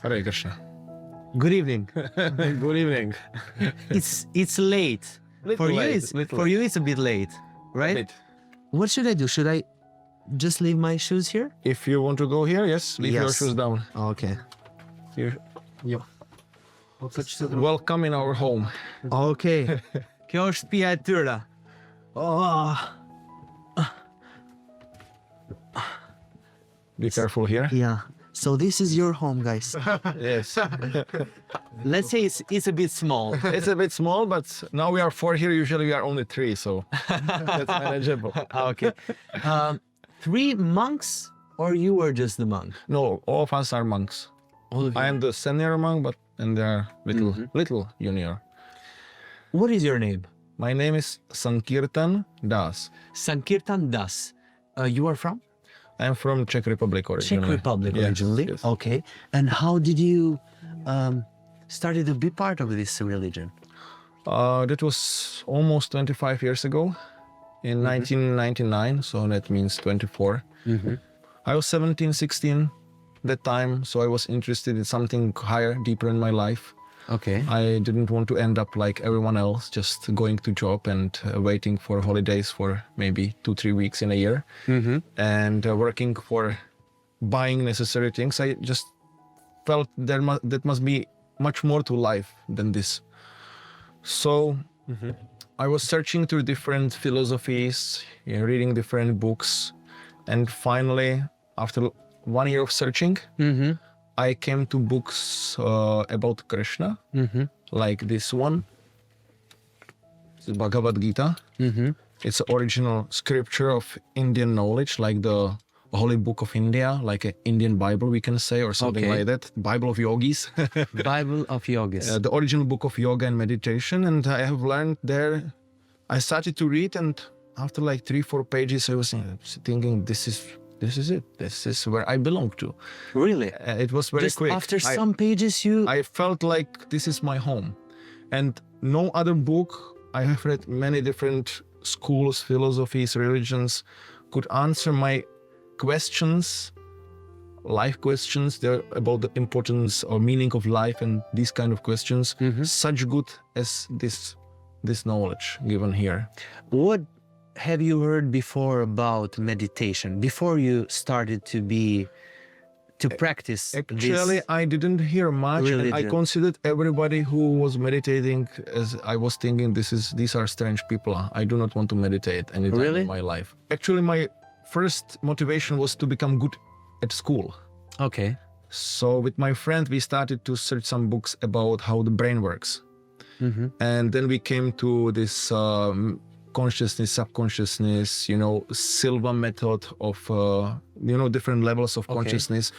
Hare Krishna. Good evening. Good evening. It's late. For you it's a bit late, right? Wait. What should I do? Should I just leave my shoes here? If you want to go here, yes, leave your shoes down. Okay. Here. Welcome in our home. Okay. Kjo është shtëpia e tyre. Oh. Be careful here. Yeah. So this is your home, guys. Yes. Let's say it's a bit small. It's a bit small, but now we are 4 here. Usually we are only 3, so that's manageable. Okay. 3 monks, or you were just the monk? No, all of us are monks. All of you. I am the senior monk, and they are little junior. What is your name? My name is Sankirtan Das. Sankirtan Das. You are from? I am from Czech Republic originally. Czech Republic originally? Yes. Okay. And how did you started to be part of this religion? That was almost 25 years ago, in 1999, so that means 24. I was 17, 16 that time, so I was interested in something higher, deeper in my life. Okay. I didn't want to end up like everyone else, just going to job and waiting for holidays for maybe 2-3 weeks in a year, and working for buying necessary things. I just felt that must be much more to life than this. So I was searching through different philosophies, reading different books, and finally, after 1 year of searching, I came to books about Krishna, like this one. This is Bhagavad Gita. It's the original scripture of Indian knowledge, like the Holy Book of India, like an Indian Bible, we can say, or something like that. Bible of yogis. Bible of yogis. The original book of yoga and meditation. And I have learned there, I started to read, and after like 3-4 pages, I was thinking, this is it. This is where I belong to. Really? It was very Just quick. After some pages, I felt like this is my home. And no other book, I have read many different schools, philosophies, religions, could answer my questions, life questions. They're about the importance or meaning of life and these kind of questions, such good as this knowledge given here. What have you heard before about meditation, before you started to practice Actually, this? I didn't hear much. And I considered everybody who was meditating as I was thinking, these are strange people. I do not want to meditate anytime in my life. Actually, my first motivation was to become good at school. Okay. So with my friend, we started to search some books about how the brain works. And then we came to this consciousness, subconsciousness, Silva method of, different levels of consciousness.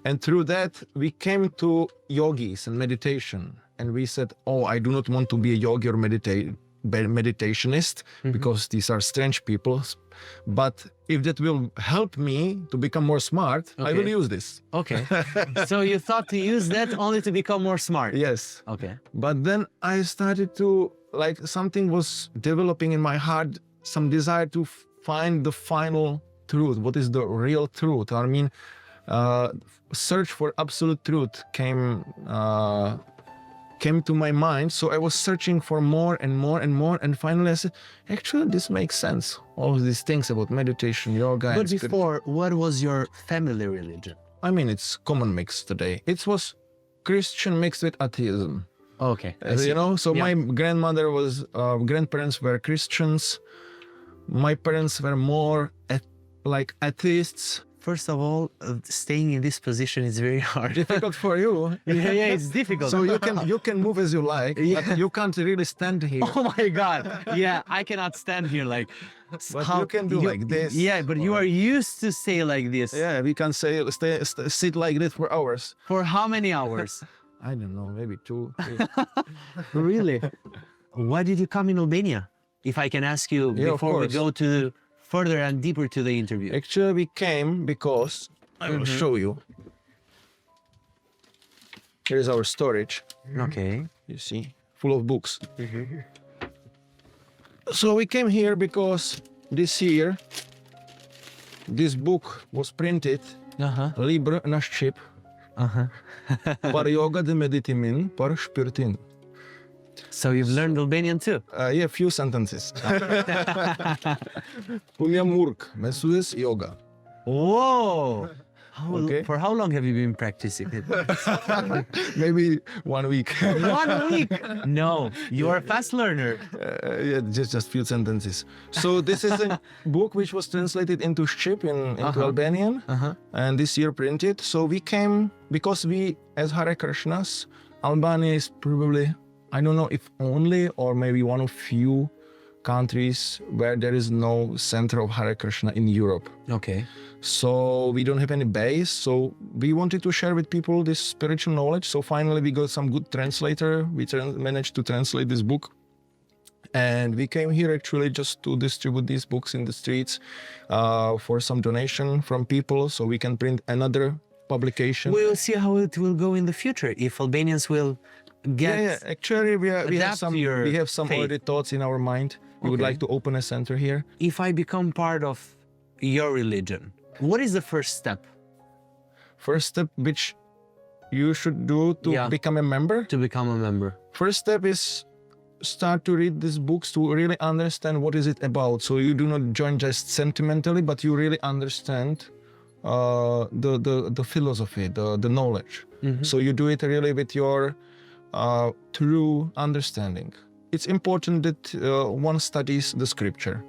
And through that, we came to yogis and meditation. And we said, oh, I do not want to be a yogi or meditationist, because these are strange people. But if that will help me to become more smart, I will use this. Okay. So you thought to use that only to become more smart? Yes. Okay. But then I started to, like, something was developing in my heart, some desire to find the final truth. What is the real truth? I mean, search for absolute truth came to my mind. So I was searching for more and more and more. And finally I said, actually, this makes sense. All of these things about meditation, yoga. But before, what was your family religion? I mean, it's common mix today. It was Christian mixed with atheism. Okay. So my grandmother was, grandparents were Christians. My parents were more like atheists. First of all, staying in this position is very hard. Difficult for you. Yeah, it's difficult. So you can move as you like, but you can't really stand here. Oh my God. Yeah, I cannot stand here like. But you can do like this. Yeah, but you are used to say like this. Yeah, we can say sit like this for hours. For how many hours? I don't know, maybe 2, 3. Really? Why did you come in Albania? If I can ask you before we go to further and deeper to the interview. Actually, we came because I will show you. Here is our storage. Okay. You see, full of books. So we came here because this year, this book was printed, Libre na Shqip, Për yoga dhe meditimin për shpirtin. So you've learned Albanian too? Yeah, few sentences. Unë jam Urk, mësues yoga. Whoa! Okay. For how long have you been practicing it? Maybe 1 week. 1 week? No, you are a fast learner. Yeah, just few sentences. So this is a book which was translated into Shqip into Albanian, and this year printed. So we came because we, as Hare Krishnas, Albania is probably, I don't know if only or maybe one of few countries where there is no center of Hare Krishna in Europe. Okay. So we don't have any base. So we wanted to share with people this spiritual knowledge. So finally we got some good translator. We managed to translate this book. And we came here actually just to distribute these books in the streets for some donation from people so we can print another publication. We will see how it will go in the future, if Albanians will get... Yeah, actually we have some faith. already thoughts in our mind. We would like to open a center here. If I become part of your religion, what is the first step? First step which you should do to become a member? To become a member. First step is start to read these books to really understand what is it about. So you do not join just sentimentally, but you really understand the philosophy, the knowledge. So you do it really with your true understanding. It's important that one studies the scripture.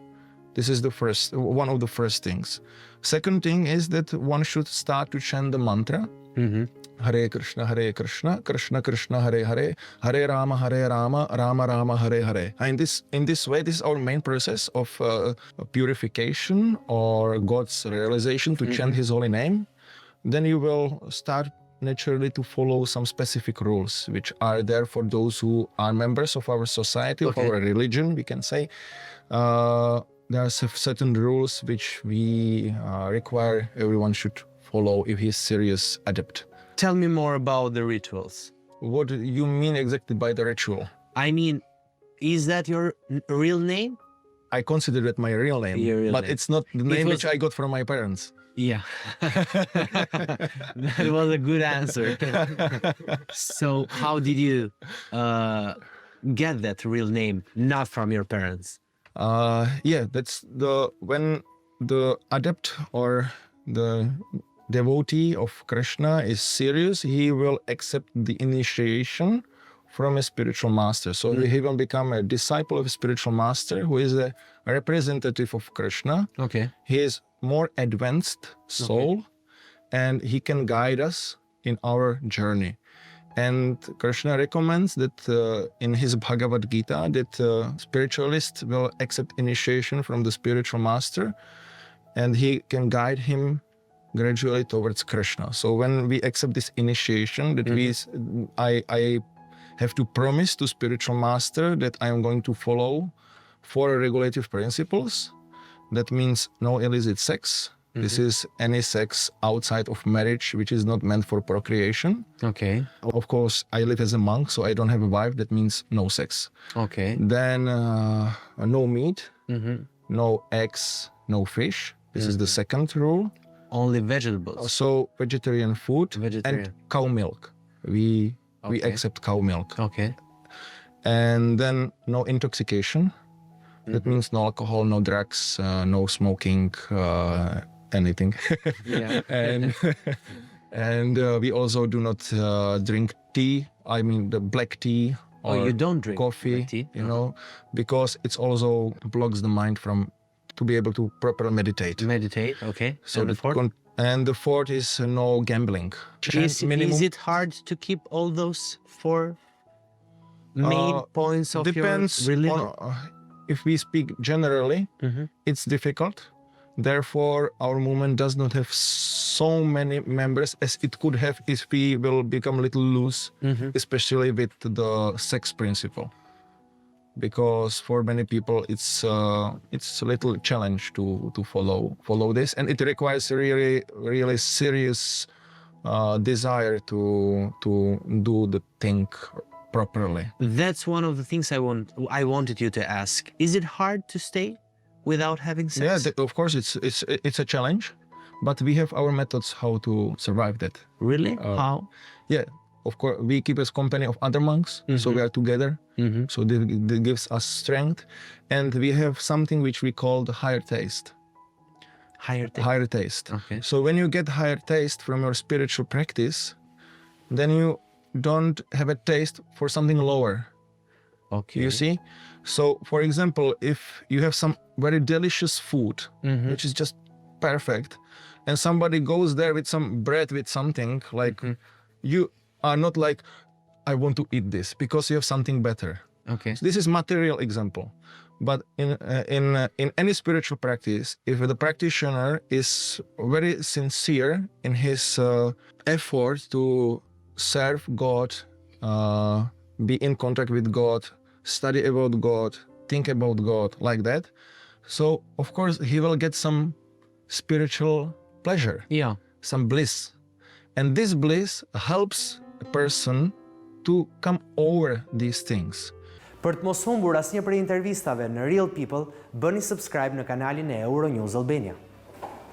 This is one of the first things. Second thing is that one should start to chant the mantra. Hare Krishna, Krishna Krishna, Hare Hare, Hare Rama, Rama Rama, Hare Hare. And in this way, this is our main process of purification or God's realization to chant His holy name. Then you will start naturally to follow some specific rules which are there for those who are members of our society, of our religion, we can say. There are certain rules which we require everyone should follow if he's serious adept. Tell me more about the rituals. What do you mean exactly by the ritual? I mean, is that your real name? I consider it my real name, but it's not the name which I got from my parents. Yeah. That was a good answer. So how did you get that real name, not from your parents? Yeah, that's when the adept or the devotee of Krishna is serious, he will accept the initiation from a spiritual master. So he will become a disciple of a spiritual master who is a representative of Krishna. Okay. He is more advanced soul and he can guide us in our journey. And Krishna recommends that in his Bhagavad Gita that spiritualist will accept initiation from the spiritual master and he can guide him gradually towards Krishna. So when we accept this initiation, that I have to promise to spiritual master that I am going to follow 4 regulative principles. That means no illicit sex. This is any sex outside of marriage, which is not meant for procreation. Okay. Of course, I live as a monk, so I don't have a wife. That means no sex. Okay. Then no meat, no eggs, no fish. This is the second rule. Only vegetables. So vegetarian food and cow milk. We accept cow milk. Okay. And then no intoxication. That means no alcohol, no drugs, no smoking, anything. Yeah. And we also do not drink tea. I mean the black tea or you don't drink coffee, black tea? you know, because it's also blocks the mind from to be able to properly meditate. Meditate, okay. So and the fourth? And the fourth is no gambling. Is it hard to keep all those 4 main points of depends your religion? If we speak generally, it's difficult. Therefore, our movement does not have so many members as it could have if we will become a little loose, especially with the sex principle. Because for many people, it's a little challenge to follow this, and it requires a really serious desire to do the thing properly. That's one of the things I wanted you to ask. Is it hard to stay without having sex? Yeah, of course it's a challenge, but we have our methods how to survive that. Really? How? Yeah, of course, we keep us company of other monks, so we are together. So that gives us strength, and we have something which we call the higher taste. Higher taste. Okay. So when you get higher taste from your spiritual practice, then you don't have a taste for something lower. Okay. You see? So, for example, if you have some very delicious food, which is just perfect, and somebody goes there with some bread with something, like you are not like, I want to eat this, because you have something better. Okay. So this is material example. But in any spiritual practice, if the practitioner is very sincere in his effort to serve God, be in contact with God, study about God, think about God, like that, so of course he will get some spiritual pleasure, Yeah. some bliss. And this bliss helps a person to come over these things. Për të mos humbur asnjë prej intervistave në Real People, bëni subscribe në kanalin e Euronews Albania.